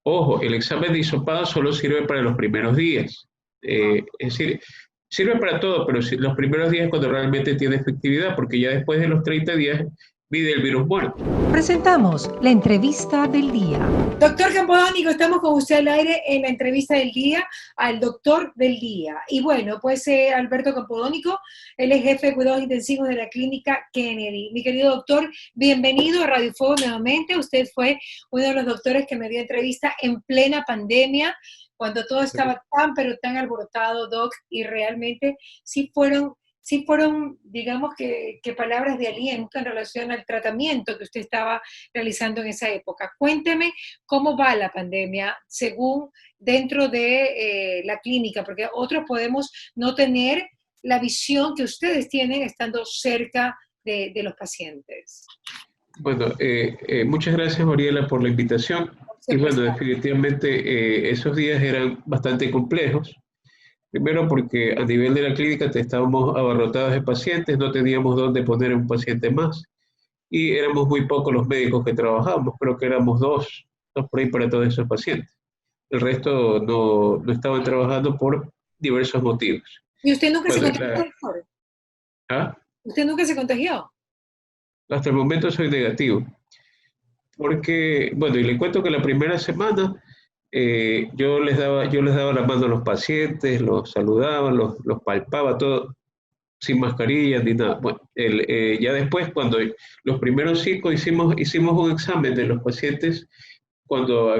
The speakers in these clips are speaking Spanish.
Ojo, el examen de hisopado solo sirve para los primeros días. Es decir, sirve para todo, pero los primeros días es cuando realmente tiene efectividad, porque ya después de los 30 días mide el virus muerto. Presentamos la entrevista del día. Doctor Campodónico, estamos con usted al aire en la entrevista del día al doctor del día. Y bueno, pues Alberto Campodónico, él es jefe de cuidados intensivos de la clínica Kennedy. Mi querido doctor, bienvenido a Radio Fuego nuevamente. Usted fue uno de los doctores que me dio entrevista en plena pandemia, cuando todo estaba tan, pero tan alborotado, Doc, y realmente sí fueron, digamos que palabras de aliento en relación al tratamiento que usted estaba realizando en esa época. Cuénteme cómo va la pandemia según dentro de la clínica, porque otros podemos no tener la visión que ustedes tienen estando cerca de los pacientes. Bueno, muchas gracias, Oriela, por la invitación. Y bueno, definitivamente esos días eran bastante complejos. Primero porque a nivel de la clínica estábamos abarrotados de pacientes, no teníamos dónde poner un paciente más y éramos muy pocos los médicos que trabajábamos, creo que éramos dos por ahí para todos esos pacientes. El resto no estaban trabajando por diversos motivos. ¿Y usted nunca se Bueno, contagió, doctor? ¿Ah? ¿Usted nunca se contagió? Hasta el momento soy negativo, porque, bueno, y le cuento que la primera semana yo les daba la mano a los pacientes, los saludaba, los palpaba, todo, sin mascarilla ni nada. Bueno, ya después, cuando los primeros 5 hicimos un examen de los pacientes, cuando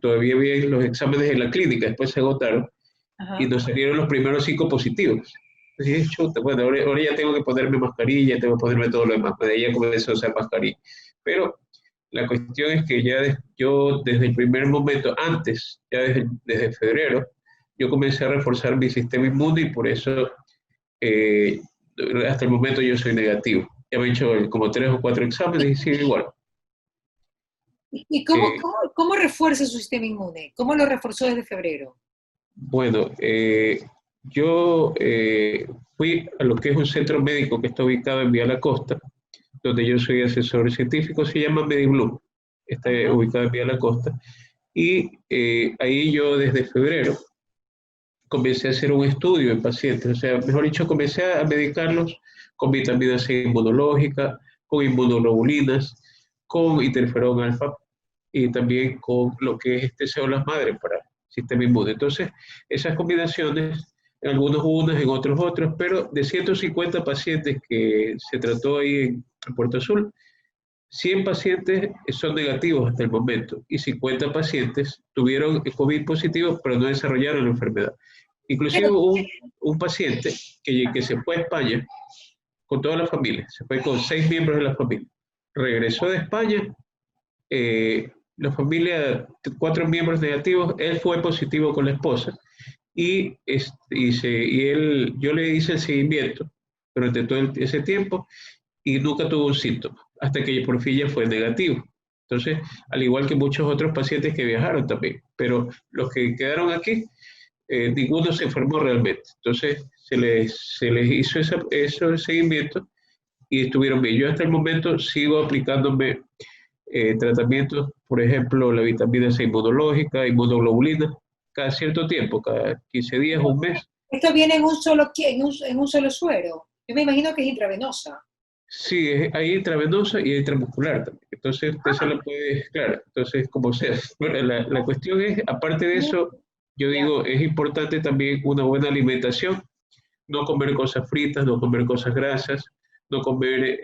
todavía había los exámenes en la clínica, después se agotaron, y Ajá. nos salieron los primeros 5 positivos. Entonces, chuta, bueno, ahora ya tengo que ponerme mascarilla, tengo que ponerme todo lo demás, pues de ahí ya comencé a usar mascarilla. Pero la cuestión es que yo desde el primer momento, antes, ya desde febrero, yo comencé a reforzar mi sistema inmune y por eso eh, hasta el momento yo soy negativo. Ya me he hecho como 3 o 4 exámenes y sigo igual. ¿Y Eh, cómo refuerza su sistema inmune? ¿Cómo lo reforzó desde febrero? bueno, yo fui a lo que es un centro médico que está ubicado en Vía La Costa, donde yo soy asesor científico, se llama MediBlue, está Ajá. ubicado en Vía La Costa, y ahí yo desde febrero comencé a hacer un estudio en pacientes, o sea, mejor dicho, comencé a medicarlos con vitamina C inmunológica, con inmunoglobulinas, con interferón alfa y también con lo que es células madre para el sistema inmune. Entonces, esas combinaciones, en algunos unas, en otros otros, pero de 150 pacientes que se trató ahí en Puerto Azul, 100 pacientes son negativos hasta el momento y 50 pacientes tuvieron COVID positivo, pero no desarrollaron la enfermedad. Inclusive Pero, un paciente que se fue a España con toda la familia, se fue con 6 miembros de la familia. Regresó de España, la familia, 4 miembros negativos, él fue positivo con la esposa yo le hice el seguimiento durante todo ese tiempo y nunca tuvo un síntoma, hasta que por fin ya fue negativo. Entonces, al igual que muchos otros pacientes que viajaron también, pero los que quedaron aquí, ninguno se enfermó realmente. Entonces, se les hizo ese seguimiento y estuvieron bien. Yo hasta el momento sigo aplicándome tratamientos, por ejemplo, la vitamina C inmunológica, inmunoglobulina, cada cierto tiempo, cada 15 días, un mes. esto viene en un solo suero. Yo me imagino que es intravenosa. Sí, hay intravenosa y intramuscular también. Entonces, usted se Ah, lo puede, claro, entonces, como sea. Bueno, la cuestión es, aparte de eso, yo ya. digo, es importante también una buena alimentación, no comer cosas fritas, no comer cosas grasas, no comer,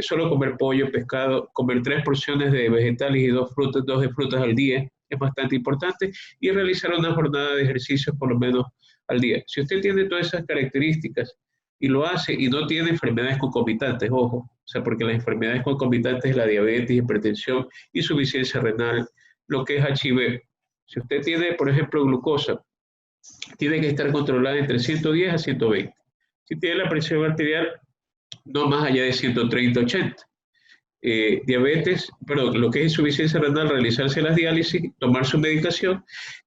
solo comer pollo, pescado, comer 3 porciones de vegetales y 2 frutas, 2 de frutas al día, es bastante importante, y realizar una jornada de ejercicios por lo menos al día. Si usted tiene todas esas características y lo hace y no tiene enfermedades concomitantes, ojo, o sea, porque las enfermedades concomitantes es la diabetes, hipertensión, insuficiencia renal, lo que es HIV. Si usted tiene, por ejemplo, glucosa, tiene que estar controlada entre 110 a 120. Si tiene la presión arterial, no más allá de 130-80. Diabetes, perdón, lo que es insuficiencia renal, realizarse las diálisis, tomar su medicación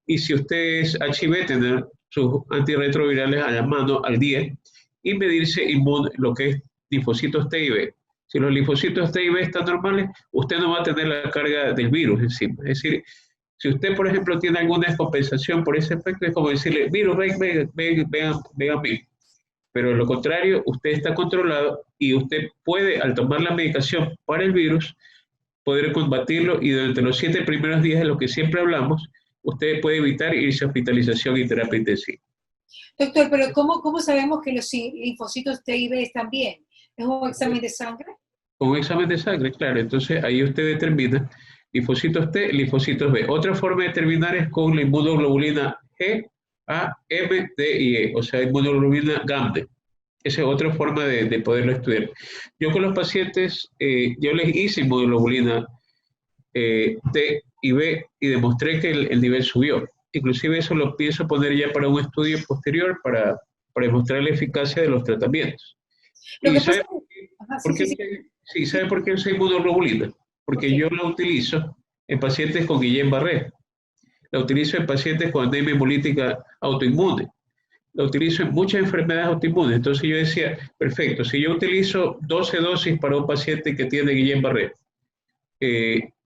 y si usted es HIV, tener sus antirretrovirales a la mano al día y medirse lo que es linfocitos T y B. Si los linfocitos T y B están normales, usted no va a tener la carga del virus encima. Es decir, Si usted, por ejemplo, tiene alguna descompensación por ese efecto, es como decirle, virus, ven a mí. Pero lo contrario, usted está controlado y usted puede, al tomar la medicación para el virus, poder combatirlo y durante los 7 primeros días de lo que siempre hablamos, usted puede evitar irse a hospitalización y terapia intensiva. Doctor, pero ¿cómo sabemos que los linfocitos T y B están bien? ¿Es un examen de sangre? Con un examen de sangre, claro. Entonces ahí usted determina linfocitos T, linfocitos B. Otra forma de determinar es con la inmunoglobulina G, A, M, D y E, o sea, inmunoglobulina GAMD. Esa es otra forma de poderlo estudiar. Yo con los pacientes, yo les hice inmunoglobulina T y B y demostré que el nivel subió. Inclusive eso lo pienso poner ya para un estudio posterior para demostrar la eficacia de los tratamientos. Lo ¿Y que sabe pasa, por qué? Sí, ¿sabe por qué uso inmunoglobulina? Porque yo la utilizo en pacientes con Guillain-Barré, la utilizo en pacientes con anemia hemolítica autoinmune, la utilizo en muchas enfermedades autoinmunes. Entonces yo decía, perfecto, si yo utilizo 12 dosis para un paciente que tiene Guillain-Barré,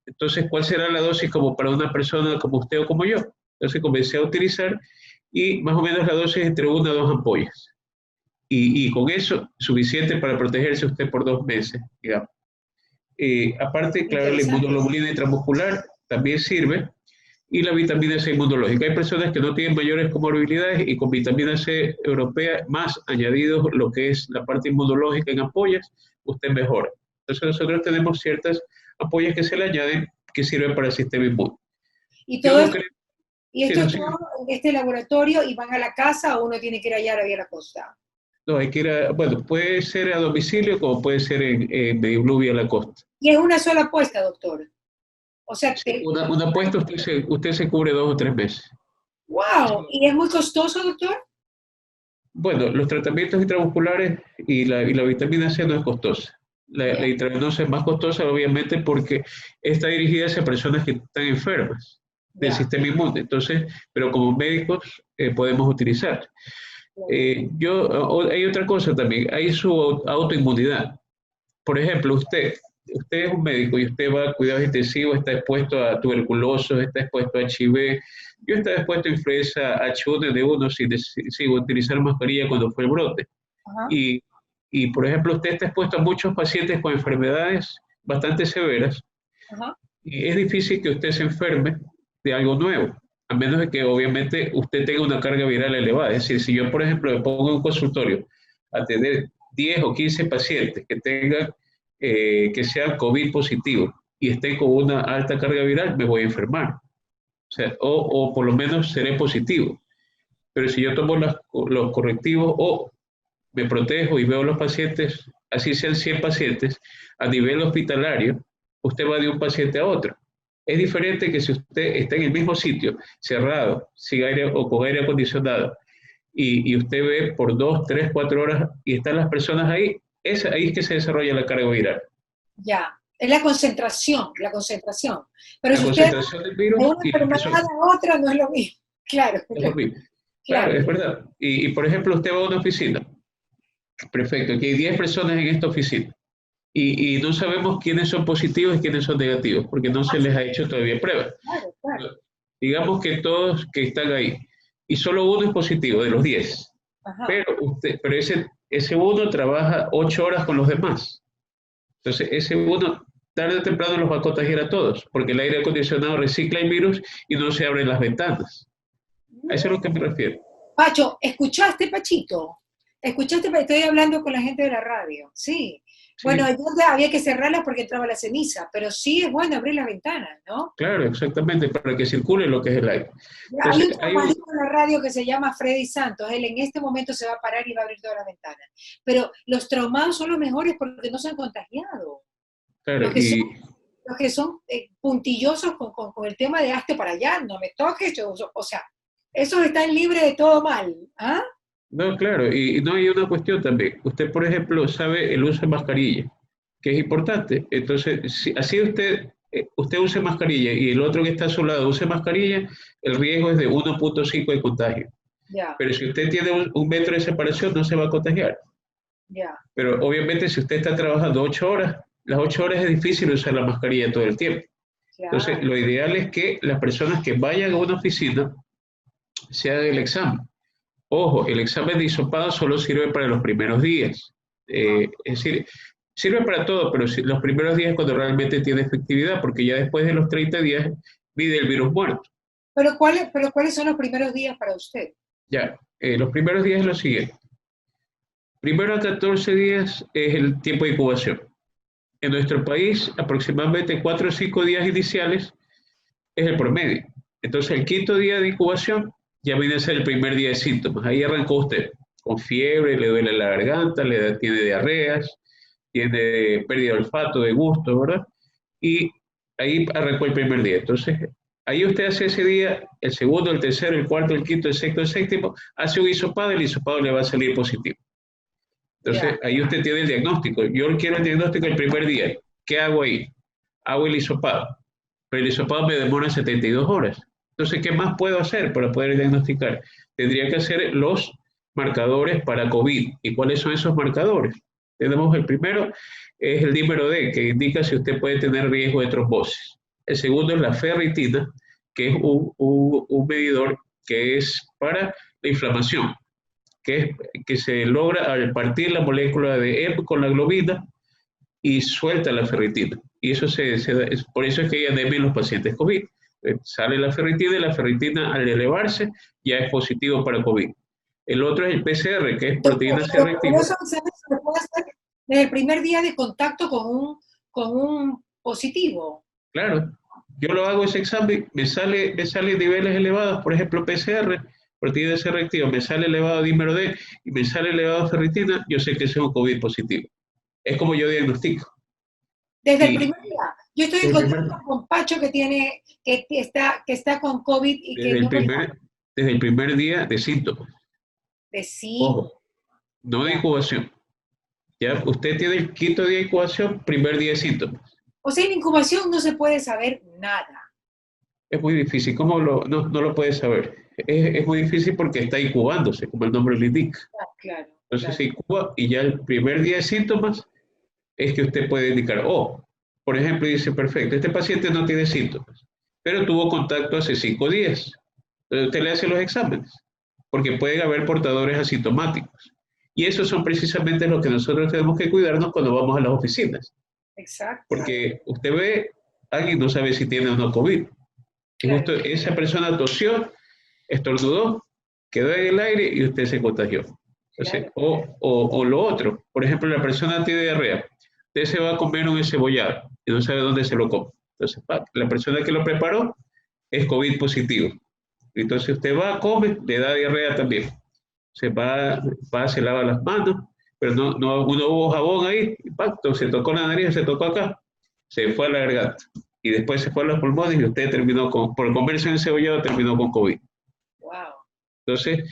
entonces, ¿cuál será la dosis como para una persona como usted o como yo? Entonces comencé a utilizar y más o menos la dosis entre 1 a 2 ampollas. Y con eso, suficiente para protegerse usted por 2 meses, digamos. Aparte, claro, la inmunoglobulina intramuscular también sirve y la vitamina C inmunológica. Hay personas que no tienen mayores comorbilidades y con vitamina C europea más añadido lo que es la parte inmunológica en ampollas, usted mejora. Entonces nosotros tenemos ciertas ampollas que se le añaden que sirven para el sistema inmune. Y todo esto, y esto sí, es todo en este laboratorio y van a la casa o uno tiene que ir allá a la costa. No, hay que ir a, bueno, puede ser a domicilio como puede ser en Mediolubia, la costa. Y es una sola apuesta, doctor. O sea, sí, una apuesta usted se cubre 2 o 3 meses. ¡Wow! ¿Y es muy costoso, doctor? Bueno, los tratamientos intramusculares y la vitamina C no es costosa. La intravenosa es más costosa, obviamente, porque está dirigida hacia personas que están enfermas del sistema inmune. Entonces, pero como médicos podemos utilizar. Hay otra cosa también, hay su autoinmunidad. Por ejemplo, usted es un médico y usted va a cuidados intensivos, está expuesto a tuberculosis, está expuesto a HIV, yo estaba expuesto a influenza H1N1 sin utilizar mascarilla cuando fue el brote. Y, por ejemplo, usted está expuesto a muchos pacientes con enfermedades bastante severas y es difícil que usted se enferme de algo nuevo, a menos de que obviamente usted tenga una carga viral elevada. Es decir, si yo, por ejemplo, me pongo en un consultorio a tener 10 o 15 pacientes que tengan que sean COVID positivo y estén con una alta carga viral, me voy a enfermar. O sea, o por lo menos seré positivo. Pero si yo tomo los correctivos o me protejo y veo a los pacientes, así sean 100 pacientes, a nivel hospitalario, usted va de un paciente a otro. Es diferente que si usted está en el mismo sitio, cerrado, sin aire o con aire acondicionado, y usted ve por 2, 3, 4 horas y están las personas ahí, ahí es que se desarrolla la carga viral. Ya, es la concentración. Pero la si concentración del virus de una enfermedad a otra no es lo mismo. Claro. Es lo mismo. Claro, es verdad. Y, por ejemplo, usted va a una oficina. Perfecto, aquí hay 10 personas en esta oficina. Y no sabemos quiénes son positivos y quiénes son negativos, porque no se les ha hecho todavía pruebas. Claro. Digamos que todos que están ahí, y solo uno es positivo de los 10. Pero ese uno trabaja 8 horas con los demás. Entonces, ese uno tarde o temprano los va a contagiar a todos, porque el aire acondicionado recicla el virus y no se abren las ventanas. A eso es a lo que me refiero. Pacho, ¿escuchaste, Pachito? Estoy hablando con la gente de la radio, sí. Bueno, había que cerrarlas porque entraba la ceniza, pero sí es bueno abrir las ventanas, ¿no? Claro, exactamente, para que circule lo que es el aire. Entonces, hay un traumadito en la radio que se llama Freddy Santos, él en este momento se va a parar y va a abrir todas las ventanas. Pero los traumados son los mejores porque no se han contagiado. Claro, los que son puntillosos con el tema de hazte para allá, no me toques, o sea, esos están libres de todo mal, ¿ah? No, claro, y no hay una cuestión también. Usted, por ejemplo, sabe el uso de mascarilla, que es importante. Entonces, si así usted use mascarilla y el otro que está a su lado use mascarilla, el riesgo es de 1.5 de contagio. Pero si usted tiene un metro de separación, no se va a contagiar. Pero obviamente si usted está trabajando 8 horas, las 8 horas es difícil usar la mascarilla todo el tiempo. Entonces, lo ideal es que las personas que vayan a una oficina se hagan el examen. Ojo, el examen de hisopado solo sirve para los primeros días. Es decir, sirve para todo, pero los primeros días es cuando realmente tiene efectividad, porque ya después de los 30 días vive el virus muerto. ¿Pero cuáles son los primeros días para usted? Ya, los primeros días es lo siguiente. Primero a 14 días es el tiempo de incubación. En nuestro país, aproximadamente 4 o 5 días iniciales es el promedio. Entonces, el quinto día de incubación ya viene a ser el primer día de síntomas. Ahí arrancó usted con fiebre, le duele la garganta, tiene diarreas, tiene pérdida de olfato, de gusto, ¿verdad? Y ahí arrancó el primer día. Entonces, ahí usted hace ese día, el segundo, el tercero, el cuarto, el quinto, el sexto, el séptimo, hace un hisopado y el hisopado le va a salir positivo. Entonces, ahí usted tiene el diagnóstico. Yo quiero el diagnóstico el primer día. ¿Qué hago ahí? Hago el hisopado. Pero el hisopado me demora 72 horas. Entonces, ¿qué más puedo hacer para poder diagnosticar? Tendría que hacer los marcadores para COVID. ¿Y cuáles son esos marcadores? Tenemos el primero, es el dímero D, que indica si usted puede tener riesgo de trombosis. El segundo es la ferritina, que es un medidor que es para la inflamación, que se logra al partir la molécula de ERP con la globina y suelta la ferritina. Y eso por eso es que hay anemia en los pacientes COVID. Sale la ferritina y la ferritina al elevarse ya es positivo para COVID. El otro es el PCR, que es proteína C reactiva. Eso se puede hacer desde el primer día de contacto con un positivo. Claro, yo lo hago ese examen, me sale niveles elevados, por ejemplo PCR, proteína C reactiva, me sale elevado dímero D y me sale elevado ferritina, yo sé que ese es un COVID positivo. Es como yo diagnostico. Desde el primer día. Yo estoy en contacto con Pacho que está con COVID y desde el primer día de síntomas. Ojo, no de incubación. Ya usted tiene el quinto día de incubación, primer día de síntomas. O sea, en incubación no se puede saber nada. Es muy difícil. ¿Cómo no lo puede saber? Es muy difícil porque está incubándose, como el nombre lo indica. Claro. Entonces se incuba y ya el primer día de síntomas es que usted puede indicar, por ejemplo, dice, perfecto, este paciente no tiene síntomas, pero tuvo contacto hace 5 días. Entonces usted le hace los exámenes, porque pueden haber portadores asintomáticos. Y esos son precisamente los que nosotros tenemos que cuidarnos cuando vamos a las oficinas. Exacto. Porque usted ve, alguien no sabe si tiene o no COVID. Y justo esa persona tosió, estornudó, quedó en el aire y usted se contagió. Entonces, o lo otro, por ejemplo, la persona tiene diarrea, usted se va a comer un encebollado y no sabe dónde se lo come. Entonces, la persona que lo preparó es COVID positivo. Entonces usted va, come, le da diarrea también. Se lava las manos, pero no hubo jabón ahí, se tocó la nariz, se tocó acá, se fue a la garganta y después se fue a los pulmones y usted terminó por comerse un encebollado, terminó con COVID. Wow. Entonces,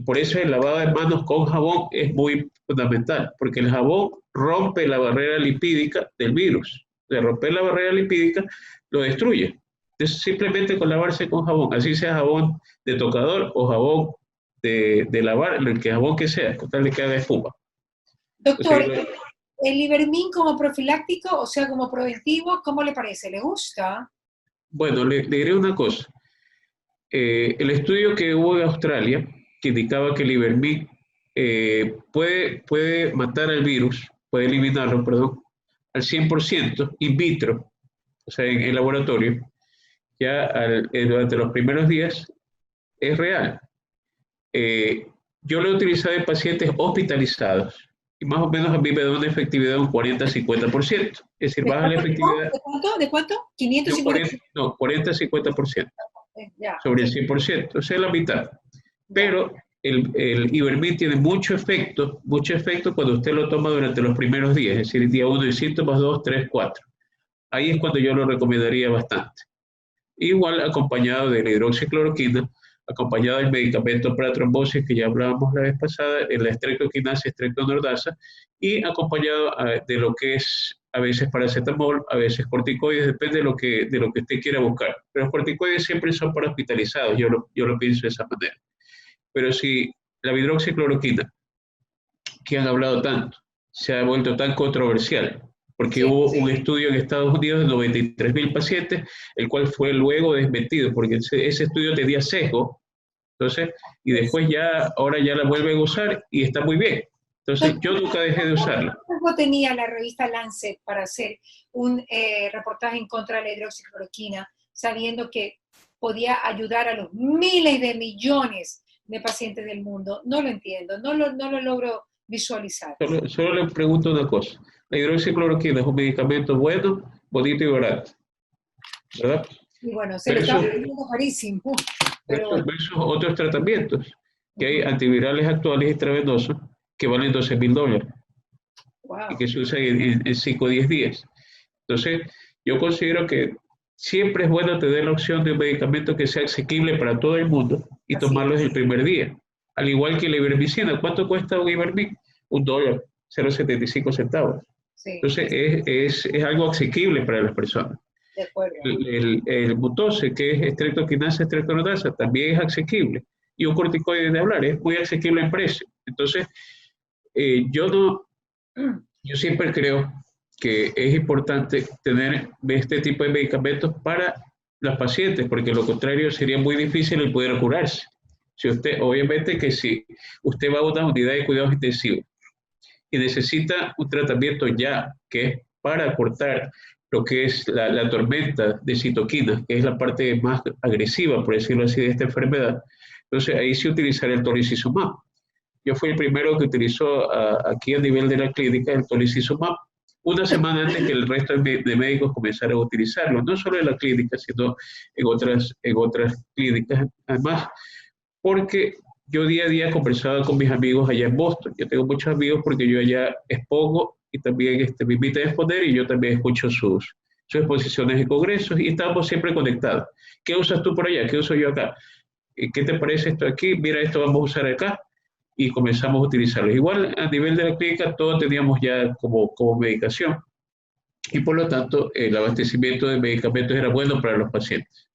por eso el lavado de manos con jabón es muy fundamental, porque el jabón rompe la barrera lipídica del virus. De romper la barrera lipídica, lo destruye. Entonces, simplemente con lavarse con jabón, así sea jabón de tocador o jabón de lavar, el jabón que sea, con tal de que haga espuma. Doctor, ¿el Ivermín como profiláctico, o sea, como preventivo, cómo le parece? ¿Le gusta? Bueno, le diré una cosa. El estudio que hubo en Australia, que indicaba que el Ivermín puede matar al virus, puede eliminarlo, perdón, al 100% in vitro, o sea, en laboratorio, ya durante los primeros días, es real. Yo lo he utilizado en pacientes hospitalizados y más o menos a mí me da una efectividad de un 40-50%. Es decir, baja la efectividad. ¿De cuánto? ¿550? No, 40-50%. Sobre el 100%, o sea, la mitad. Pero el Ivermín tiene mucho efecto cuando usted lo toma durante los primeros días, es decir, día 1 de síntomas, 2, 3, 4. Ahí es cuando yo lo recomendaría bastante. Igual acompañado de la hidroxicloroquina, acompañado del medicamento para trombosis que ya hablábamos la vez pasada, la estreptoquinasa, estreptonordasa, y acompañado de lo que es a veces paracetamol, a veces corticoides, depende de lo que usted quiera buscar. Pero los corticoides siempre son para hospitalizados, yo lo pienso de esa manera. Pero si la hidroxicloroquina, que han hablado tanto, se ha vuelto tan controversial, porque Sí, hubo un estudio en Estados Unidos de 93.000 pacientes, el cual fue luego desmentido, porque ese estudio tenía sesgo, entonces, y pues. después ya, ahora ya la vuelven a usar y está muy bien. Entonces, Doctor, yo nunca dejé de usarla. ¿cómo tenía la revista Lancet para hacer un reportaje en contra de la hidroxicloroquina, sabiendo que podía ayudar a los miles de millones de pacientes del mundo? No lo entiendo, no lo logro visualizar. Solo le pregunto una cosa. La hidroxicloroquina es un medicamento bueno, bonito y barato, ¿verdad? Y bueno, se lo estaba Versus, poniendo carísimo, pero bueno, versus otros tratamientos, que hay ujú, antivirales actuales intravenosos que valen $12.000 y wow, que se usan en 5 o 10 días. Entonces, yo considero que siempre es bueno tener la opción de un medicamento que sea asequible para todo el mundo y así tomarlo desde el es. primer día. Al igual que la ivermectina. ¿Cuánto cuesta un ivermectina? $1, 0,75 centavos. Sí, Entonces, es algo asequible para las personas. de acuerdo. El Butose, que es estreptoquinasa, estreptonodasa, también es asequible. Y un corticoide de hablar, es muy asequible en precio. Entonces, yo no, yo siempre creo que es importante tener este tipo de medicamentos para las pacientes, porque lo contrario sería muy difícil el poder curarse. Si usted, obviamente que si usted va a una unidad de cuidados intensivos y necesita un tratamiento ya, que es para cortar lo que es la tormenta de citoquinas, que es la parte más agresiva, por decirlo así, de esta enfermedad, entonces ahí sí utilizar el tolicizumab. Yo fui el primero que utilizó aquí a nivel de la clínica el tolicizumab una semana antes que el resto de médicos comenzaran a utilizarlo, no solo en la clínica, sino en otras clínicas. Además, porque yo día a día conversaba con mis amigos allá en Boston. Yo tengo muchos amigos porque yo allá expongo y también me invitan a exponer y yo también escucho sus exposiciones en congresos y estamos siempre conectados. ¿Qué usas tú por allá? ¿Qué uso yo acá? ¿Qué te parece esto aquí? Mira, esto vamos a usar acá y comenzamos a utilizarlo. Igual a nivel de la clínica todo teníamos ya como medicación y por lo tanto el abastecimiento de medicamentos era bueno para los pacientes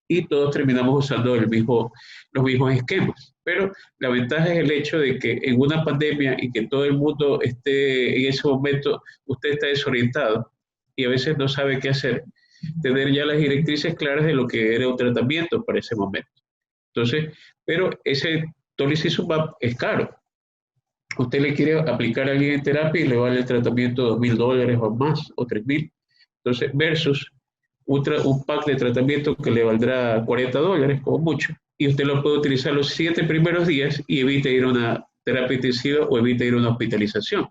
y todos terminamos usando los mismos esquemas. Pero la ventaja es el hecho de que en una pandemia y que todo el mundo esté en ese momento, usted está desorientado y a veces no sabe qué hacer, tener ya las directrices claras de lo que era un tratamiento para ese momento. Entonces, pero ese tolicizumab es caro. Usted le quiere aplicar a alguien en terapia y le vale el tratamiento $2.000 o más, o 3.000. Entonces, versus un pack de tratamiento que le valdrá $40 como mucho. Y usted lo puede utilizar los 7 primeros días y evita ir a una terapia intensiva o evita ir a una hospitalización.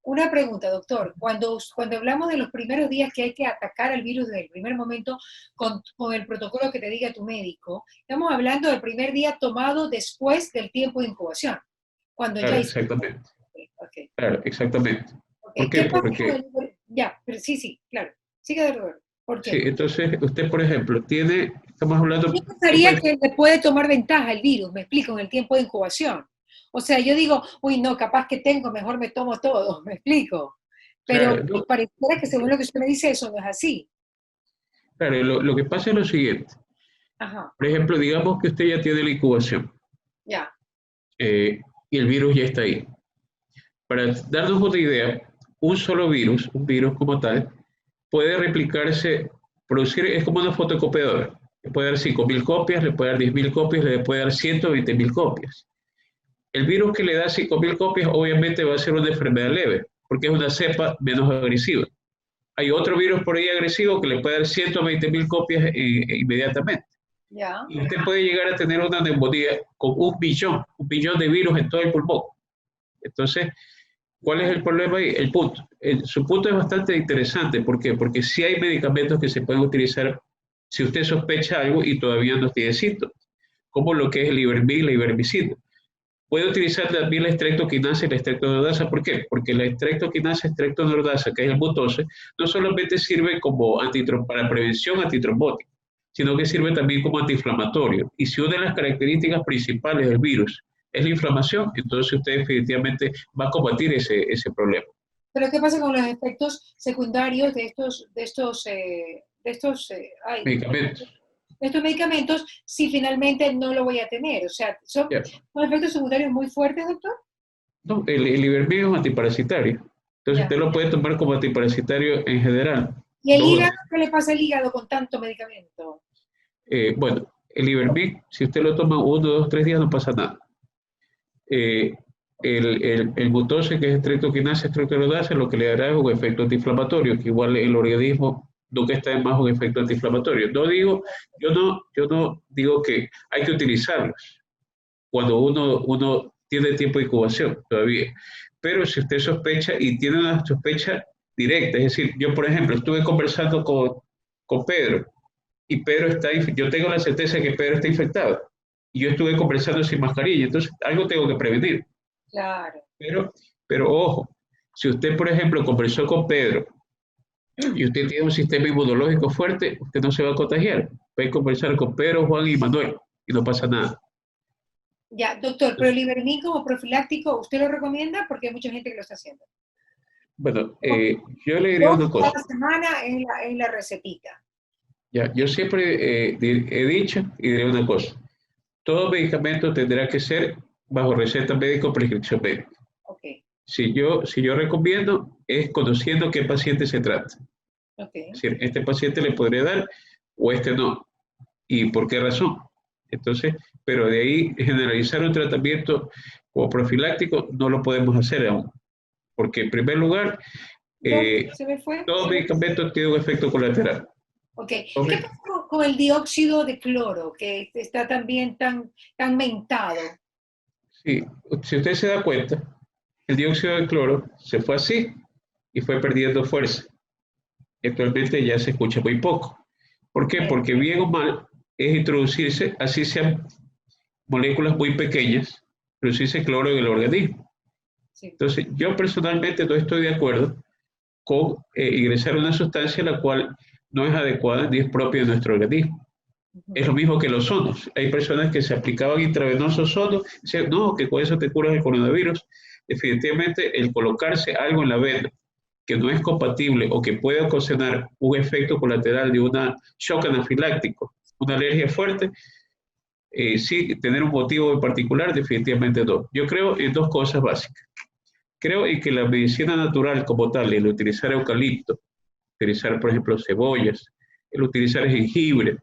Una pregunta, doctor. Cuando hablamos de los primeros días que hay que atacar al virus desde el primer momento con el protocolo que te diga tu médico, estamos hablando del primer día tomado después del tiempo de incubación, cuando ya Claro, hizo. exactamente. Okay. Claro, exactamente. ¿Por Okay. qué? ¿Qué pasa con Porque, el... Ya, pero sí, claro. Sigue de nuevo. ¿Por sí, qué? entonces usted, por ejemplo, estamos hablando, Yo pensaría que le puede tomar ventaja el virus, me explico, en el tiempo de incubación. O sea, yo digo, uy, no, capaz que tengo, mejor me tomo todo, me explico. claro, Pero no, pareciera que según lo que usted me dice, eso no es así. claro, lo que pasa es lo siguiente. Ajá, Por ejemplo, digamos que usted ya tiene la incubación ya. y el virus ya está ahí. Para darnos una idea, un solo virus, un virus como tal, puede replicarse, producir, es como una fotocopiadora. Le puede dar 5.000 copias, le puede dar 10.000 copias, le puede dar 120.000 copias. El virus que le da 5.000 copias obviamente va a ser una enfermedad leve, porque es una cepa menos agresiva. Hay otro virus por ahí agresivo que le puede dar 120.000 copias inmediatamente. Ya, Y usted puede llegar a tener una neumonía con un billón de virus en todo el pulmón. Entonces, ¿cuál es el problema ahí? El punto. Su punto es bastante interesante. ¿Por qué? Porque sí hay medicamentos que se pueden utilizar si usted sospecha algo y todavía no tiene síntomas, como lo que es el ivermectina, la ivermectina. Puede utilizar también la estreptoquinasa y la estreptonordasa. ¿Por qué? Porque la estreptoquinasa y estreptonordasa, que es el butose, no solamente sirve como para prevención antitrombótica, sino que sirve también como antiinflamatorio. Y si una de las características principales del virus es la inflamación, entonces usted definitivamente va a combatir ese problema. pero ¿qué pasa con los efectos secundarios ay, Medicamentos. de estos medicamentos si finalmente no lo voy a tener? O sea, Ya. son efectos secundarios muy fuertes, doctor? No, el ivermectina es un antiparasitario. Entonces Ya. usted lo puede tomar como antiparasitario en general. ¿Y el 2 o hígado? ¿Qué le pasa al hígado con tanto medicamento? bueno, el Ivermectin, si usted lo toma 1, 2, 3 días no pasa nada. Eh, el Butoce, que es estreptoquinasa, estreptorodasa, lo que le dará es un efecto antiinflamatorio, que igual el organismo nunca está en más un efecto antiinflamatorio. Yo no digo que hay que utilizarlos cuando uno tiene tiempo de incubación todavía. Pero si usted sospecha y tiene una sospecha directa, es decir, yo por ejemplo estuve conversando con Pedro y Pedro está, yo tengo la certeza de que Pedro está infectado y yo estuve conversando sin mascarilla, entonces algo tengo que prevenir. Claro. Pero, pero ojo, si usted por ejemplo conversó con Pedro y usted tiene un sistema inmunológico fuerte, usted no se va a contagiar. Puede conversar con Pedro, Juan y Manuel y no pasa nada. Ya, doctor, pero el Ivermectin como profiláctico, ¿usted lo recomienda? Porque hay mucha gente que lo está haciendo. Bueno, yo le diría una Dos cosa. cada semana en la recetita. Ya, yo siempre he dicho y diré una cosa. Todo medicamento tendrá que ser bajo receta médica o prescripción médica. Ok, Si yo recomiendo, es conociendo qué paciente se trata. ok. Es decir, este paciente le podría dar o este no. ¿Y por qué razón? Entonces, pero de ahí generalizar un tratamiento como profiláctico no lo podemos hacer aún. Porque en primer lugar, ¿Dónde eh, se me fue? todo medicamento tiene un efecto colateral. Ok. ¿Qué Entonces, pasa con el dióxido de cloro, que está también tan mentado? sí, si usted se da cuenta, el dióxido de cloro se fue así y fue perdiendo fuerza. Actualmente ya se escucha muy poco. ¿Por qué? Ok, Porque bien o mal es introducirse, así sean moléculas muy pequeñas, introducirse cloro en el organismo. sí. Entonces, yo personalmente no estoy de acuerdo con ingresar una sustancia la cual no es adecuada ni es propia de nuestro organismo. Es Ujú. lo mismo que los sonos. Hay personas que se aplicaban intravenosos sonos y decían, no, que con eso te curas el coronavirus. Definitivamente, el colocarse algo en la vena que no es compatible o que puede ocasionar un efecto colateral de una shock anafiláctico, una alergia fuerte, sí, tener un motivo en particular, definitivamente no. Yo creo en 2 cosas básicas. Creo en que la medicina natural como tal, el utilizar eucalipto, utilizar, por ejemplo, cebollas, el utilizar jengibre,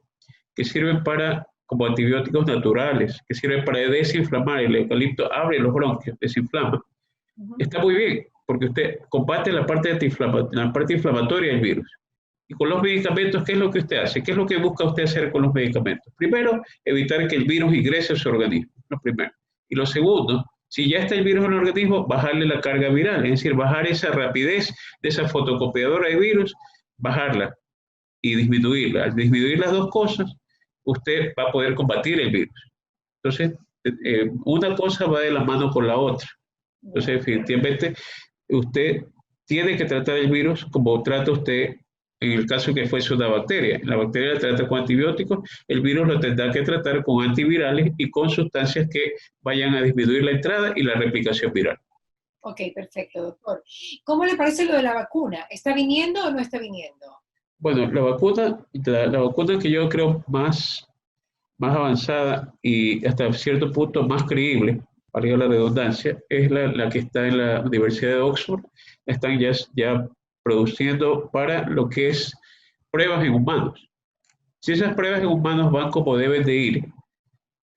que sirven para, como antibióticos naturales, que sirven para desinflamar. El eucalipto abre los bronquios, desinflama. Ujú. Está muy bien, porque usted combate la parte inflamatoria del virus. Y con los medicamentos, ¿qué es lo que usted hace? ¿Qué es lo que busca usted hacer con los medicamentos? Primero, evitar que el virus ingrese a su organismo, lo primero. Y lo segundo, si ya está el virus en el organismo, bajarle la carga viral, es decir, bajar esa rapidez de esa fotocopiadora de virus, bajarla y disminuirla. Al disminuir las 2 cosas, usted va a poder combatir el virus. Entonces, una cosa va de la mano con la otra. Ya. Entonces, definitivamente, usted tiene que tratar el virus como trata usted en el caso que fuese una bacteria. La bacteria la trata con antibióticos, el virus lo tendrá que tratar con antivirales y con sustancias que vayan a disminuir la entrada y la replicación viral. Ok, perfecto, doctor. ¿Cómo le parece lo de la vacuna? ¿Está viniendo o no está viniendo? Bueno, la vacuna que yo creo más avanzada y hasta cierto punto más creíble, valga la redundancia, es la que está en la Universidad de Oxford. Están ya produciendo para lo que es pruebas en humanos. Si esas pruebas en humanos van como deben de ir,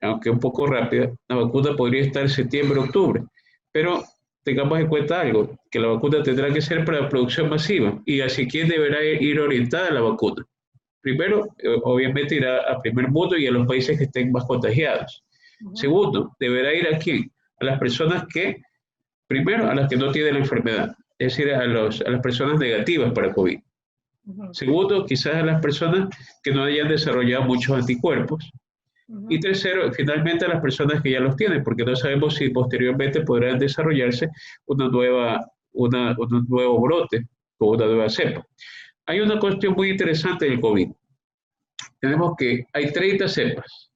aunque un poco rápida, la vacuna podría estar en septiembre, octubre. Pero tengamos en cuenta algo, que la vacuna tendrá que ser para producción masiva y hacia quién deberá ir orientada la vacuna. Primero, obviamente irá a primer mundo y a los países que estén más contagiados. Ujú, Segundo, deberá ir a quién? A las personas que, primero, a las que no tienen la enfermedad, es decir, a las personas negativas para COVID. ujú, Segundo, quizás a las personas que no hayan desarrollado muchos anticuerpos. Y ujú. tercero, finalmente a las personas que ya los tienen, porque no sabemos si posteriormente podrán desarrollarse un nuevo brote o una nueva cepa. Hay una cuestión muy interesante del COVID. Tenemos que hay 30 cepas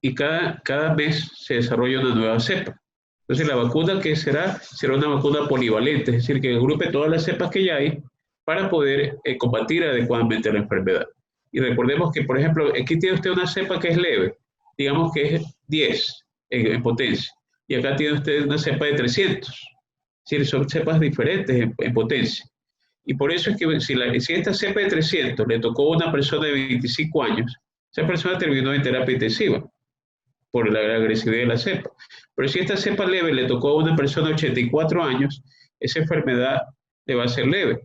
y cada mes se desarrolla una nueva cepa. Entonces la vacuna que será una vacuna polivalente, es decir, que agrupe todas las cepas que ya hay para poder combatir adecuadamente la enfermedad. Y recordemos que, por ejemplo, aquí tiene usted una cepa que es leve, digamos que es 10 en potencia, y acá tiene usted una cepa de 300. decir, son cepas diferentes en potencia. Y por eso es que si esta cepa de 300 le tocó a una persona de 25 años, esa persona terminó en terapia intensiva por la agresividad de la cepa. Pero si esta cepa leve le tocó a una persona de 84 años, esa enfermedad le va a ser leve.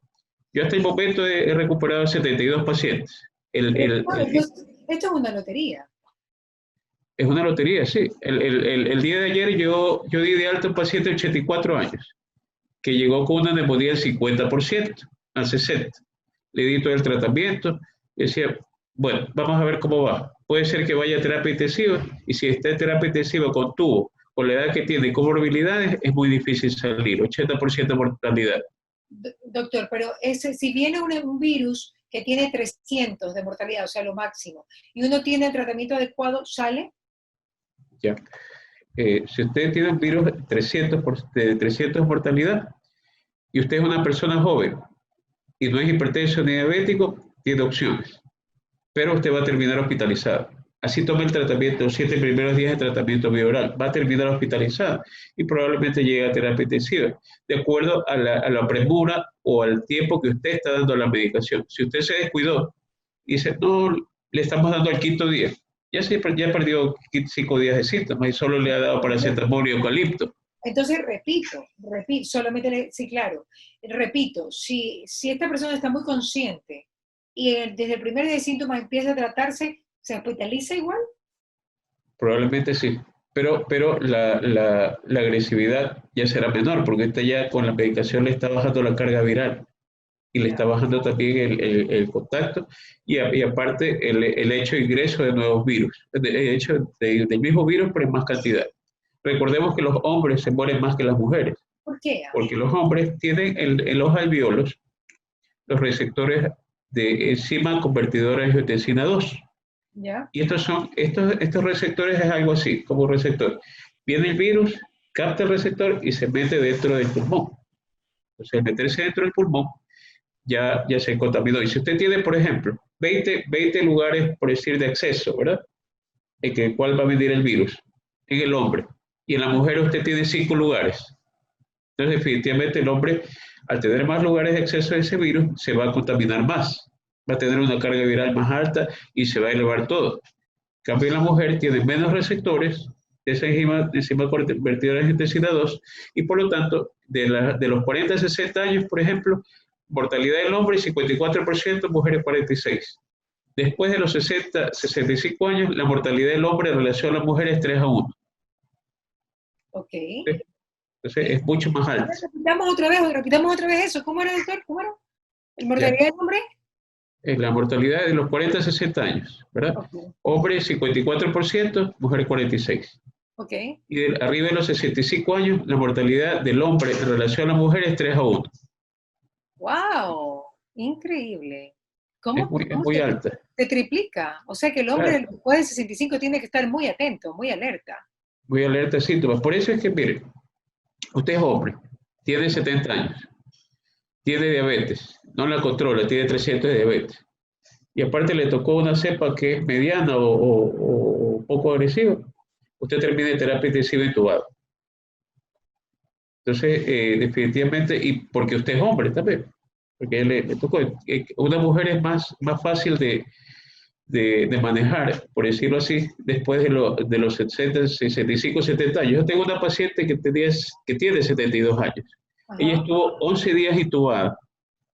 Yo hasta el momento he recuperado 72 pacientes. Esto es una lotería. Es una lotería, sí. El día de ayer yo di de alta a un paciente de 84 años que llegó con una neumonía del 50%, al 60%. Le di todo el tratamiento y decía, bueno, vamos a ver cómo va. Puede ser que vaya a terapia intensiva y si está en terapia intensiva con tubo, con la edad que tiene y comorbilidades, es muy difícil salir, 80% de mortalidad. Doctor, pero si viene un virus que tiene 300 de mortalidad, o sea, lo máximo, y uno tiene el tratamiento adecuado, ¿sale? Ya. Si usted tiene un virus de 300 mortalidad y usted es una persona joven y no es hipertenso ni diabético, tiene opciones, pero usted va a terminar hospitalizado. Así toma el tratamiento, los 7 primeros días de tratamiento bioral, va a terminar hospitalizado y probablemente llegue a terapia intensiva, de acuerdo a la premura o al tiempo que usted está dando la medicación. Si usted se descuidó y dice, no, le estamos dando al quinto día, ya perdió 5 días de síntomas y solo le ha dado paracetamol y eucalipto. Entonces, repito, solamente, sí, claro, repito, si esta persona está muy consciente y desde el primer día de síntomas empieza a tratarse, ¿se hospitaliza igual? Probablemente sí, pero la agresividad ya será menor, porque esta ya con la medicación le está bajando la carga viral y le está bajando también el contacto y aparte el hecho de ingreso de nuevos virus, el hecho del mismo virus, pero en más cantidad. Recordemos que los hombres se mueren más que las mujeres. ¿Por qué? Porque los hombres tienen en los alvéolos los receptores de enzima convertidora de angiotensina 2. ¿Ya? Y estos receptores es algo así, como un receptor. Viene el virus, capta el receptor y se mete dentro del pulmón. Entonces, al meterse dentro del pulmón, ya se contaminó. Y si usted tiene, por ejemplo, 20 lugares, por decir, de acceso, ¿verdad? En el cual va a venir el virus, en el hombre. Y en la mujer usted tiene 5 lugares. Entonces, definitivamente el hombre, al tener más lugares de acceso a ese virus, se va a contaminar más. Va a tener una carga viral más alta y se va a elevar todo. En cambio, la mujer tiene menos receptores de esa enzima convertidora de angiotensina 2 y por lo tanto, de los 40 a 60 años, por ejemplo, mortalidad del hombre 54%, mujeres 46%. Después de los 60, 65 años, la mortalidad del hombre en relación a las mujeres es 3-1. Ok. Entonces es mucho más alto. Repitamos otra vez eso. ¿Cómo era, doctor? ¿Cómo era? ¿La mortalidad del hombre? La mortalidad de los 40 a 60 años, ¿verdad? Okay. Hombre 54%, mujer 46%. Okay. Y arriba de los 65 años, la mortalidad del hombre en relación a la mujer es 3-1. ¡Wow! Increíble. ¿Cómo es muy alta. Se triplica. O sea que el hombre después de 65 tiene que estar muy atento, muy alerta. Muy alerta a síntomas. Por eso es que, mire, usted es hombre, tiene 70 años, tiene diabetes, no la controla, tiene 300 de diabetes. Y aparte le tocó una cepa que es mediana o poco agresiva. Usted termina en terapia intensiva intubado. Entonces, definitivamente, y porque usted es hombre también, porque le tocó. Una mujer es más fácil de manejar, por decirlo así, después de los 60, 65, 70 años. Yo tengo una paciente que tiene 72 años. Ajá. Ella estuvo 11 días intubada,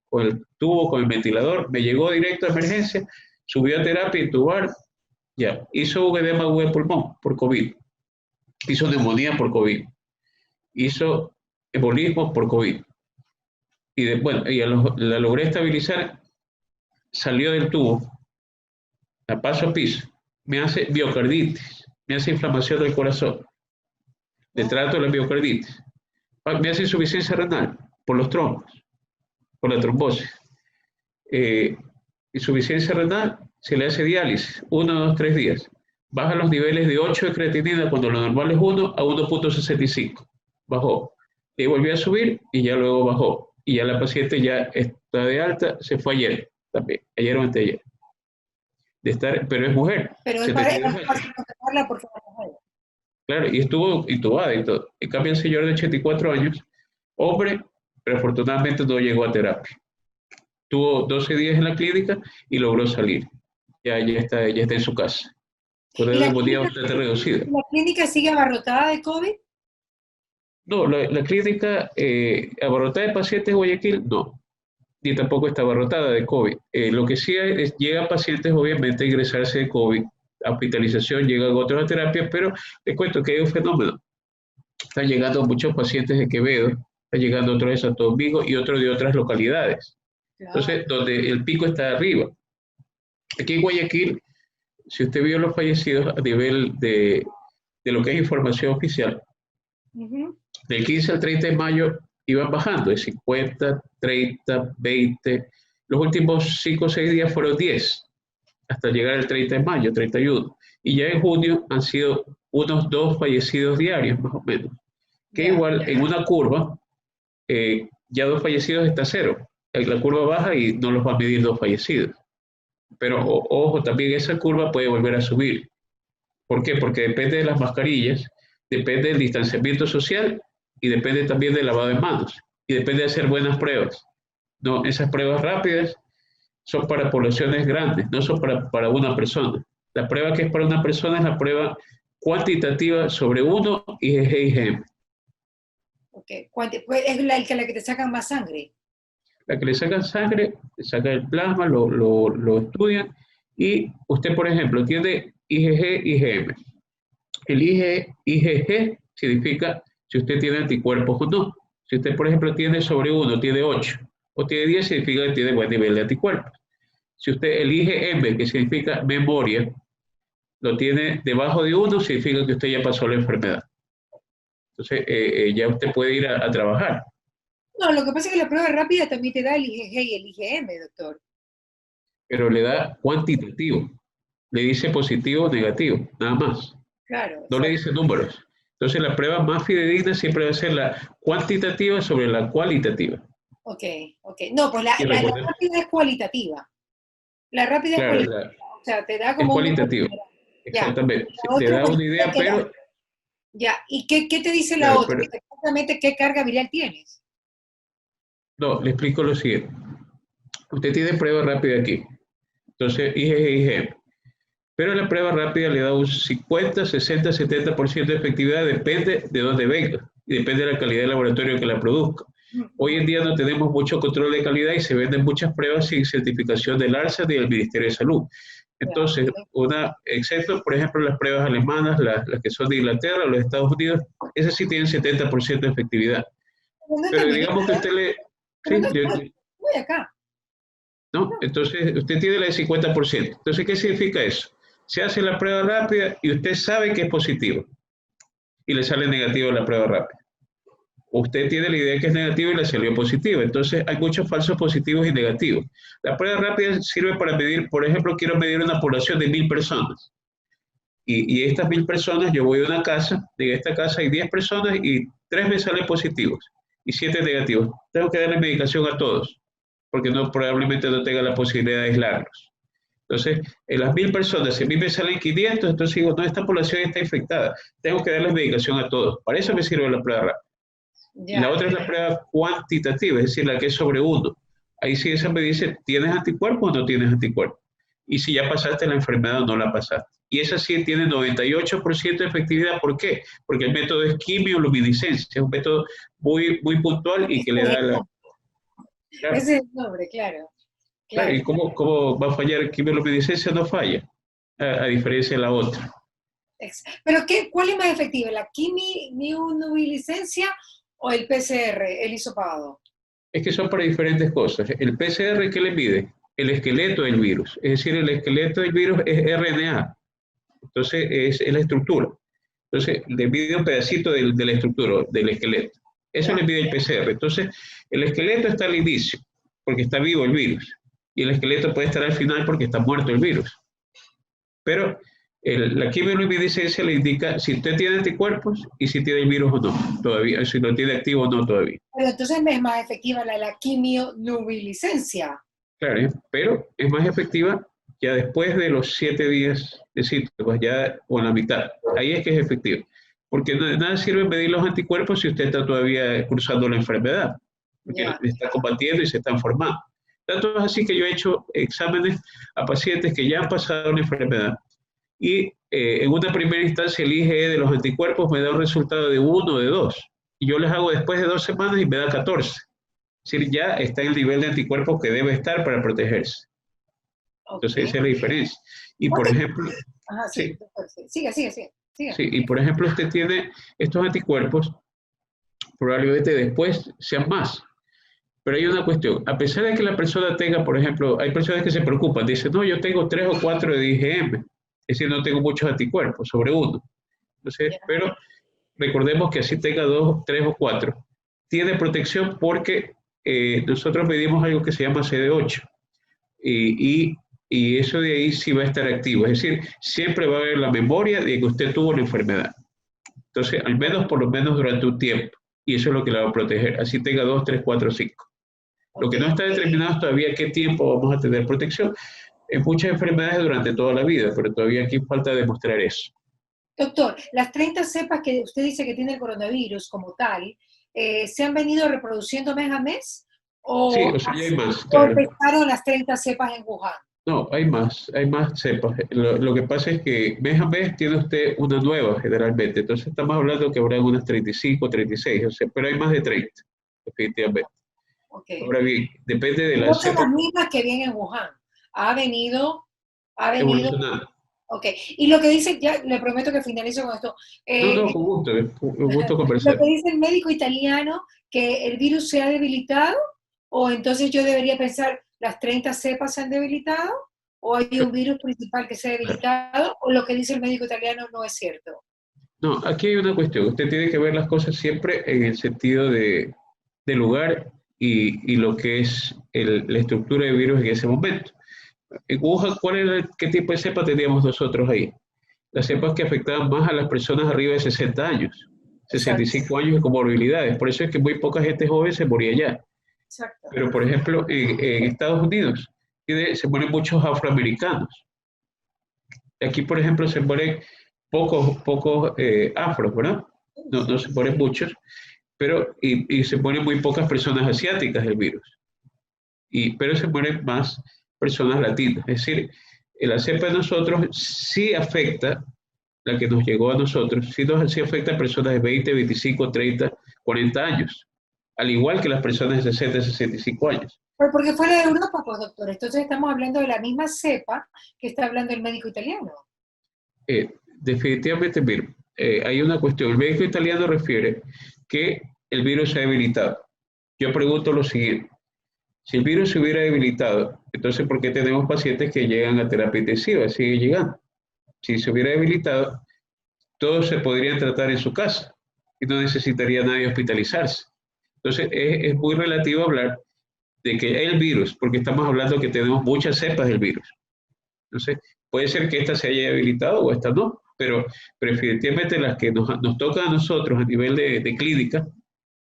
con el tubo, con el ventilador, me llegó directo a emergencia, subió a terapia, intubar, ya, hizo un edema agudo de pulmón por COVID, hizo neumonía por COVID, hizo embolismo por COVID. Y la logré estabilizar, salió del tubo, la paso a piso, me hace miocarditis, me hace inflamación del corazón, le trato la miocarditis, me hace insuficiencia renal por los trombos, por la trombosis. Insuficiencia renal, se le hace diálisis, 1, 2, 3 días. Baja los niveles de 8 de creatinina cuando lo normal es 1 a 1.65. Bajó. Y volvió a subir y ya luego bajó. Y ya la paciente ya está de alta, se fue ayer también, ayer o anteayer. Pero es mujer. Pero es para controlarla porque es mujer. Claro, y estuvo intubada y todo. En cambio, el señor de 84 años Hombre, pero afortunadamente no llegó a terapia. Tuvo 12 días en la clínica y logró salir. Ya está en su casa. Con ¿Y una neumonía bastante reducida. la clínica sigue abarrotada de COVID? No, la clínica abarrotada de pacientes en Guayaquil, no. Ni tampoco está abarrotada de COVID. Lo que sí es, llegan pacientes, obviamente, a ingresarse de COVID, a hospitalización, llegan otros a terapia, pero les cuento que hay un fenómeno. Están llegando muchos pacientes de Quevedo, están llegando otros de Santo Domingo y otros de otras localidades. Claro. Entonces, donde el pico está arriba. Aquí en Guayaquil, si usted vio los fallecidos a nivel de lo que es información oficial, del 15 al 30 de mayo iban bajando de 50, 30, 20. Los últimos 5 o 6 días fueron 10, hasta llegar al 30 de mayo, 31. Y ya en junio han sido unos 2 fallecidos diarios, más o menos. Que igual en una curva, ya 2 fallecidos está cero. La curva baja y no los va a medir 2 fallecidos. Pero ojo, también esa curva puede volver a subir. ¿Por qué? Porque depende de las mascarillas, depende del distanciamiento social y depende también del lavado de manos. Y depende de hacer buenas pruebas. No, esas pruebas rápidas son para poblaciones grandes, no son para una persona. La prueba que es para una persona es la prueba cuantitativa sobre 1 IgG IgM. Ok, pues es la que te sacan más sangre. La que le sacan sangre, le sacan el plasma, lo estudian y usted, por ejemplo, tiene IgG, IgM. El IgG significa si usted tiene anticuerpos o no. Si usted, por ejemplo, tiene sobre 1, tiene 8 o tiene 10, significa que tiene buen nivel de anticuerpos. Si usted el IgM, que significa memoria, lo tiene debajo de 1, significa que usted ya pasó la enfermedad. Entonces, ya usted puede ir a trabajar. No, lo que pasa es que la prueba rápida también te da el IgG y el IgM, doctor. Pero le da cuantitativo. Le dice positivo o negativo, nada más. Claro. No le dice números. Entonces, la prueba más fidedigna siempre va a ser la cuantitativa sobre la cualitativa. Ok. No, pues la rápida es cualitativa. La rápida claro, es cualitativa. O sea, te da como es cualitativa. Exactamente. Te da una idea, pero... Ya, ¿y qué te dice la otra? Pero... Exactamente qué carga viral tienes. No, le explico lo siguiente. Usted tiene prueba rápida aquí. Entonces, IgG, IgM. Pero la prueba rápida le da un 50, 60, 70% de efectividad, depende de dónde venga y depende de la calidad del laboratorio que la produzca. Hoy en día no tenemos mucho control de calidad y se venden muchas pruebas sin certificación del ARSA ni del Ministerio de Salud. Entonces, excepto, por ejemplo, las pruebas alemanas, las que son de Inglaterra o los Estados Unidos, esas sí tienen 70% de efectividad. Pero digamos que usted le... Sí, voy acá. ¿No? Entonces, usted tiene la de 50%. Entonces, ¿qué significa eso? Se hace la prueba rápida y usted sabe que es positivo y le sale negativo la prueba rápida. Usted tiene la idea que es negativo y le salió positivo. Entonces, hay muchos falsos positivos y negativos. La prueba rápida sirve para medir, por ejemplo, quiero medir una población de 1000 personas. Y estas 1000 personas, yo voy a una casa, de esta casa hay 10 personas y 3 me salen positivos y 7 negativos. Tengo que darle medicación a todos, porque probablemente no tenga la posibilidad de aislarlos. Entonces, en las 1000 personas, si a mí me salen 500, entonces digo, no, esta población está infectada. Tengo que darles medicación a todos. Para eso me sirve la prueba rápida. Y la otra es la prueba cuantitativa, es decir, la que es sobre 1. Ahí sí esa me dice, ¿tienes anticuerpos o no tienes anticuerpos? Y si ya pasaste la enfermedad o no la pasaste. Y esa sí tiene 98% de efectividad. ¿Por qué? Porque el método es quimioluminiscencia. Es un método muy, muy puntual y que le da la... Claro. Ese es el nombre, claro. Claro, ¿y cómo va a fallar quimioluminiscencia? No falla, a diferencia de la otra. ¿Pero cuál es más efectiva, la quimioluminiscencia o el PCR, el hisopado? Es que son para diferentes cosas. El PCR, ¿qué le mide? El esqueleto del virus. Es decir, el esqueleto del virus es RNA. Entonces, es la estructura. Entonces, le mide un pedacito de la estructura, del esqueleto. Eso le mide el PCR. Entonces, el esqueleto está al inicio, porque está vivo el virus. Y el esqueleto puede estar al final porque está muerto el virus. Pero la quimioluminiscencia le indica si usted tiene anticuerpos y si tiene el virus o no, todavía, si lo tiene activo o no todavía. Pero entonces es más efectiva la quimioluminiscencia. Claro, pero es más efectiva ya después de los 7 días de síntomas, ya o en la mitad. Ahí es que es efectiva. porque de nada sirve medir los anticuerpos si usted está todavía cursando la enfermedad, porque está combatiendo y se están formando. Tanto es así que yo he hecho exámenes a pacientes que ya han pasado la enfermedad y en una primera instancia el IgE de los anticuerpos me da un resultado de 1 o de 2. Y yo les hago después de 2 semanas y me da 14. Es decir, ya está en el nivel de anticuerpos que debe estar para protegerse. Entonces, esa es la diferencia. Y por ejemplo... Ajá, sí. Siga. Sí, y por ejemplo, usted tiene estos anticuerpos, probablemente después sean más. Pero hay una cuestión, a pesar de que la persona tenga, por ejemplo, hay personas que se preocupan, dicen, no, yo tengo 3 o 4 de IgM, es decir, no tengo muchos anticuerpos, sobre 1. Entonces, pero recordemos que así tenga 2, 3 o 4, tiene protección porque nosotros medimos algo que se llama CD8 y eso de ahí sí va a estar activo, es decir, siempre va a haber la memoria de que usted tuvo la enfermedad. Entonces, al menos, por lo menos durante un tiempo, y eso es lo que la va a proteger, así tenga 2, 3, 4, 5. Lo que no está determinado es todavía qué tiempo vamos a tener protección. En muchas enfermedades durante toda la vida, pero todavía aquí falta demostrar eso. Doctor, las 30 cepas que usted dice que tiene el coronavirus como tal, ¿se han venido reproduciendo mes a mes? ¿O sí, o sea, ya hay más, claro. empezaron las 30 cepas en Wuhan? No, hay más cepas. Lo que pasa es que mes a mes tiene usted una nueva generalmente, entonces estamos hablando que habrá unas 35, 36, o sea, pero hay más de 30, definitivamente. Okay. Ahora bien, depende de la cepa. No son cepa. las mismas que vienen en Wuhan. Ha venido evolucionando. Ok, y lo que dice, ya le prometo que finalizo con esto. No, con gusto conversar. Lo que dice el médico italiano, que el virus se ha debilitado, o entonces yo debería pensar, ¿las 30 cepas se han debilitado? ¿O hay un virus principal que se ha debilitado? ¿O lo que dice el médico italiano no es cierto? No, aquí hay una cuestión. Usted tiene que ver las cosas siempre en el sentido de lugar y lo que es la estructura de virus en ese momento. En Wuhan, ¿qué tipo de cepa teníamos nosotros ahí? Las cepas que afectaban más a las personas arriba de 60 años, 65 años de comorbilidades. Por eso es que muy poca gente joven se moría allá. Exacto. Pero, por ejemplo, en Estados Unidos se mueren muchos afroamericanos. Aquí, por ejemplo, se mueren pocos afros, ¿verdad? No se mueren muchos, pero y se mueren muy pocas personas asiáticas del virus. Pero se mueren más personas latinas. Es decir, la cepa de nosotros sí afecta, la que nos llegó a nosotros, sí afecta a personas de 20, 25, 30, 40 años, al igual que las personas de 60, 65 años. Pero porque fue la de Europa, pues doctor, entonces estamos hablando de la misma cepa que está hablando el médico italiano. Definitivamente, mire, hay una cuestión. El médico italiano refiere que el virus se ha debilitado. Yo pregunto lo siguiente. Si el virus se hubiera debilitado, entonces ¿por qué tenemos pacientes que llegan a terapia intensiva? Sigue llegando. Si se hubiera debilitado, todos se podrían tratar en su casa y no necesitaría nadie hospitalizarse. Entonces es muy relativo hablar de que el virus, porque estamos hablando que tenemos muchas cepas del virus. Entonces puede ser que esta se haya debilitado o esta no, pero definitivamente las que nos tocan a nosotros a nivel de clínica,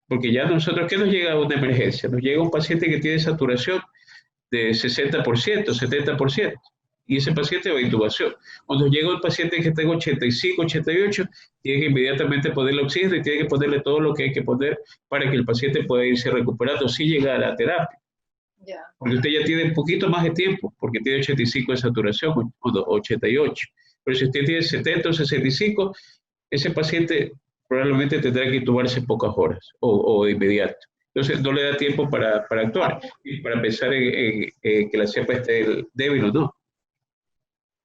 porque ya nosotros, ¿qué nos llega a una emergencia? Nos llega un paciente que tiene saturación de 60%, 70%, y ese paciente va a intubación. Cuando llega un paciente que tenga 85, 88, tiene que inmediatamente ponerle oxígeno y tiene que ponerle todo lo que hay que poner para que el paciente pueda irse recuperando sin llegar a terapia. Porque usted ya tiene un poquito más de tiempo, porque tiene 85 de saturación o 88. Pero si usted tiene 70 o 65, ese paciente probablemente tendrá que intubarse pocas horas o de inmediato. Entonces no le da tiempo para actuar y para pensar en que la cepa esté débil o no.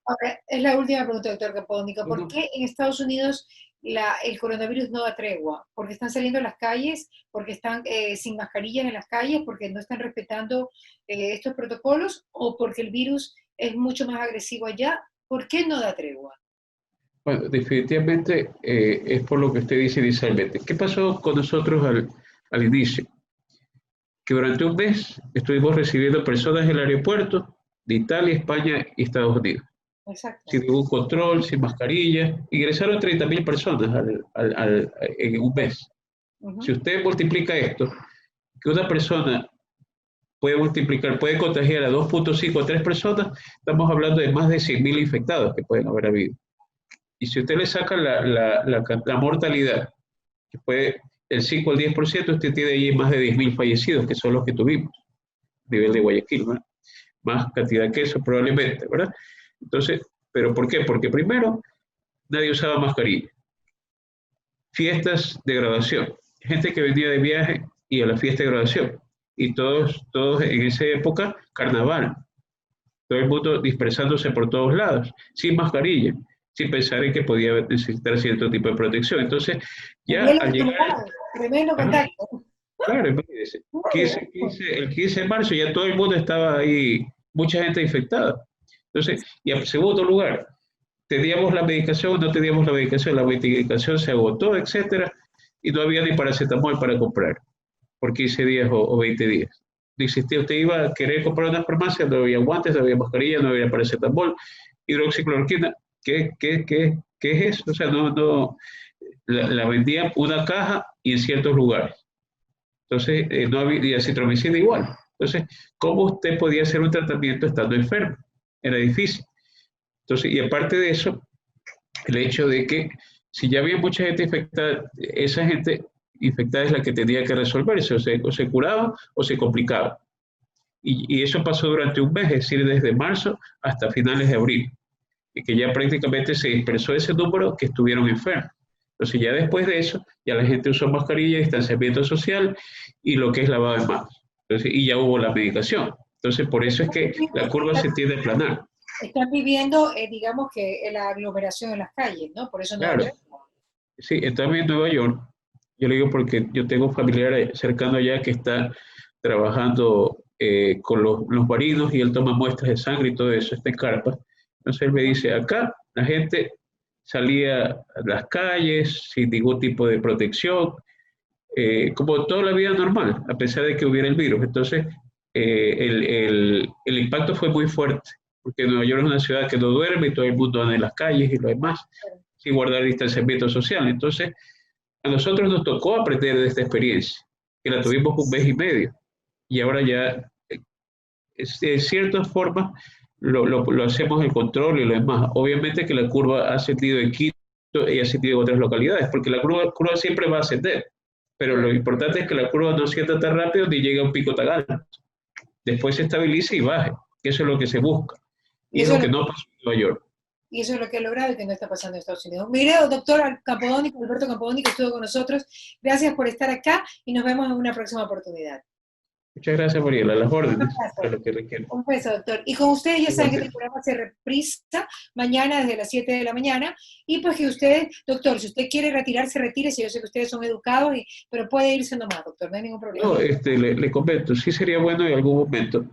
Ahora, es la última pregunta, doctor Capónico. ¿Por qué en Estados Unidos el coronavirus no da tregua? ¿Porque están saliendo a las calles? ¿Porque están sin mascarillas en las calles? ¿Porque no están respetando estos protocolos? ¿O porque el virus es mucho más agresivo allá? ¿Por qué no da tregua? Bueno, definitivamente es por lo que usted dice inicialmente. ¿Qué pasó con nosotros al inicio? Que durante un mes estuvimos recibiendo personas en el aeropuerto de Italia, España y Estados Unidos. Exacto. Sin ningún control, sin mascarilla. Ingresaron 30.000 personas en un mes. Si usted multiplica esto, que una persona puede contagiar a 2.5 o 3 personas, estamos hablando de más de 100.000 infectados que pueden haber habido. Y si usted le saca la mortalidad, que puede el 5 al 10%, usted tiene ahí más de 10.000 fallecidos, que son los que tuvimos, a nivel de Guayaquil, ¿verdad? Más cantidad que eso probablemente, ¿verdad? Entonces, ¿pero por qué? Porque primero, nadie usaba mascarilla. Fiestas de graduación, gente que venía de viaje y a la fiesta de graduación. Y todos en esa época, carnaval. Todo el mundo dispersándose por todos lados, sin mascarilla, sin pensar en que podía necesitar cierto tipo de protección. Entonces, ya al llegar... Tremendo contacto. Claro, imagínense, el 15 de marzo ya todo el mundo estaba ahí, mucha gente infectada. Entonces, y en segundo lugar, teníamos la medicación, no teníamos la medicación se agotó, etcétera, y no había ni paracetamol para comprar por 15 días o 20 días. No existía, usted iba a querer comprar una farmacia, no había guantes, no había mascarilla, no había paracetamol, hidroxicloroquina, ¿qué es eso? O sea, la vendían una caja y en ciertos lugares. Entonces, no había, y acitromicina igual. Entonces, ¿cómo usted podía hacer un tratamiento estando enfermo? Era difícil. Entonces, y aparte de eso, el hecho de que si ya había mucha gente infectada, esa gente infectada es la que tenía que resolverse, o se curaba o se complicaba. Y eso pasó durante un mes, es decir, desde marzo hasta finales de abril, y que ya prácticamente se dispersó ese número que estuvieron enfermos. Entonces ya después de eso, ya la gente usó mascarilla, distanciamiento social y lo que es lavado de manos. Entonces, y ya hubo la medicación. Entonces, por eso es que la curva se tiende a aplanar. Están viviendo, digamos que la aglomeración en las calles, ¿no? Por eso no. Claro. Sí, también en Nueva York, yo le digo porque yo tengo un familiar cercano allá que está trabajando con los marinos y él toma muestras de sangre y todo eso, está en carpa. Entonces él me dice, acá la gente salía a las calles sin ningún tipo de protección, como toda la vida normal, a pesar de que hubiera el virus. Entonces, el impacto fue muy fuerte, porque Nueva York es una ciudad que no duerme y todo el mundo anda en las calles y lo demás, sin guardar distanciamiento social. Entonces, a nosotros nos tocó aprender de esta experiencia, que la tuvimos un mes y medio, y ahora ya, de ciertas formas, lo hacemos el control y lo demás. Obviamente que la curva ha ascendido en Quito y ha ascendido en otras localidades, porque la curva siempre va a ascender, pero lo importante es que la curva no ascienda tan rápido ni llegue a un pico tan alto. Después se estabilice y baje, que eso es lo que se busca. Y es lo que no pasó en Nueva York. Y eso es lo que ha logrado y que no está pasando en Estados Unidos. Mire, doctor Campodónico, Alberto Campodónico, estuvo con nosotros. Gracias por estar acá y nos vemos en una próxima oportunidad. Muchas gracias, Mariela. A las órdenes. Para lo que requiera. Un beso, doctor. Y con ustedes ya saben que este programa se reprisa mañana desde las 7 de la mañana. Y pues que ustedes, doctor, si usted quiere retirarse, retírese. Yo sé que ustedes son educados, pero puede irse nomás, doctor. No hay ningún problema. No, le comento. Sí sería bueno en algún momento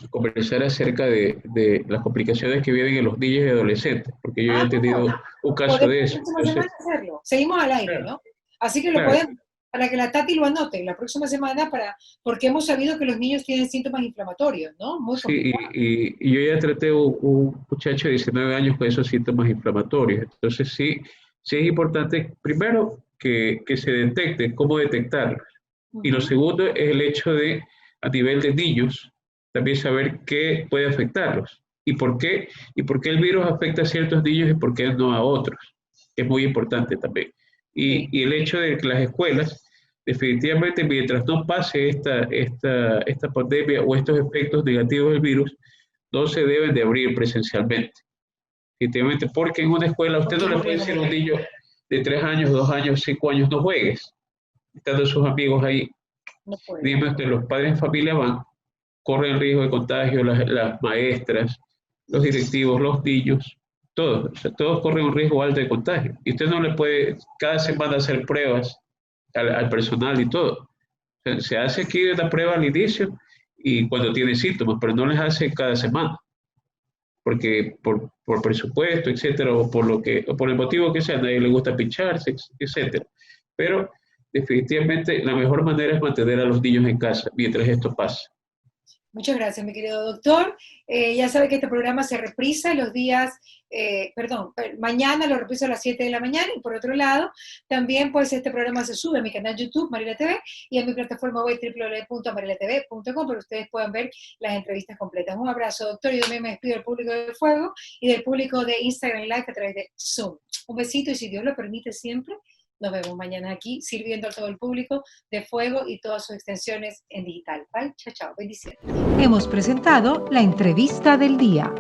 conversar acerca de las complicaciones que viven en los niños y adolescentes, porque yo ya he tenido un caso de eso. Entonces, hacerlo. Seguimos al aire, ¿no? Así que lo podemos, para que la Tati lo anote la próxima semana, porque hemos sabido que los niños tienen síntomas inflamatorios, ¿no? Muy sí, y yo ya traté un muchacho de 19 años con esos síntomas inflamatorios. Entonces sí es importante, primero, que se detecte, cómo detectarlos. Y lo segundo es el hecho de, a nivel de niños, también saber qué puede afectarlos y por qué el virus afecta a ciertos niños y por qué no a otros. Es muy importante también. Y el hecho de que las escuelas, definitivamente, mientras no pase esta pandemia o estos efectos negativos del virus, no se deben de abrir presencialmente. Definitivamente, porque en una escuela usted no le puede decir a un niño de 3 años, 2 años, 5 años, no juegues, estando sus amigos ahí. Dime que los padres en familia van, corren riesgo de contagio, las maestras, los directivos, los niños, todos, o sea, todos corren un riesgo alto de contagio. Y usted no le puede cada semana hacer pruebas al personal y todo. O sea, se hace aquí una prueba al inicio y cuando tiene síntomas, pero no les hace cada semana. Porque por presupuesto, etcétera, o por el motivo que sea, a nadie le gusta pincharse, etcétera. Pero definitivamente la mejor manera es mantener a los niños en casa mientras esto pasa. Muchas gracias, mi querido doctor. Ya sabe que este programa se reprisa los días, mañana lo repriso a las 7 de la mañana, y por otro lado, también pues este programa se sube a mi canal YouTube, Mariela TV, y a mi plataforma web www.marielatv.com, para que ustedes puedan ver las entrevistas completas. Un abrazo, doctor, y también me despido del público de Fuego y del público de Instagram Live a través de Zoom. Un besito, y si Dios lo permite siempre, nos vemos mañana aquí, sirviendo a todo el público de Fuego y todas sus extensiones en digital. Bye, chao, chao, bendiciones. Hemos presentado la entrevista del día.